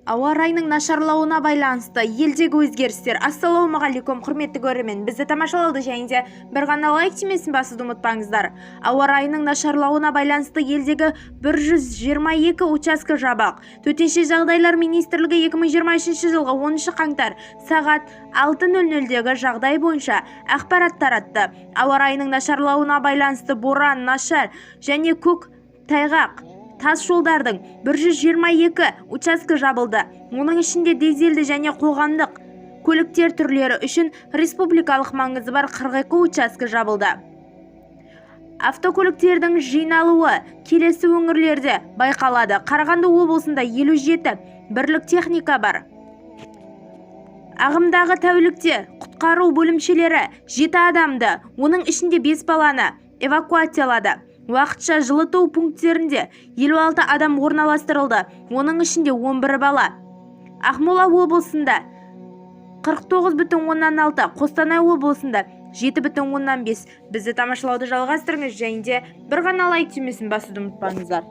Ауа райының нашарлауына байланысты елдегі өзгерістер. Ассалаумағалейкум, құрметті көрермен. Бізді тамашалауды және де бір ғана лайк тимесін басуды ұмытпаңыздар. Ауа райының нашарлауына байланысты елдегі 122 учаске жабық. Төтенше жағдайлар министрлігі 2023 жылғы 10 қаңтар сағат 6:00-дегі жағдай бойынша ақпарат таратты. Ауа райының нашарлауына байланысты боран, нашар және көк тайғақ тас жолдардың 122 учаске жабылды. Оның ішінде дизельді және қоғамдық көліктер түрлері үшін республикалық маңызы бар 42 учаске жабылды. Автокөліктердің жиналуы келесі өңірлерде байқалады. Қарағанды облысында 57 бірлік техника бар. Ағымдағы тәулікте құтқару бөлімшелері 7 адамды, оның ішінде 5 баланы эвакуациялады. Уақытша жылыту пункттерінде 56 адам орналастырылды, оның ішінде 11 бала. Ақмола облысында 49,6, Қостанай облысында 7,5. Бізді тамашалауды жалғастырыңыз және де бір ғана лайк түймесін басуды ұмытпаңыздар.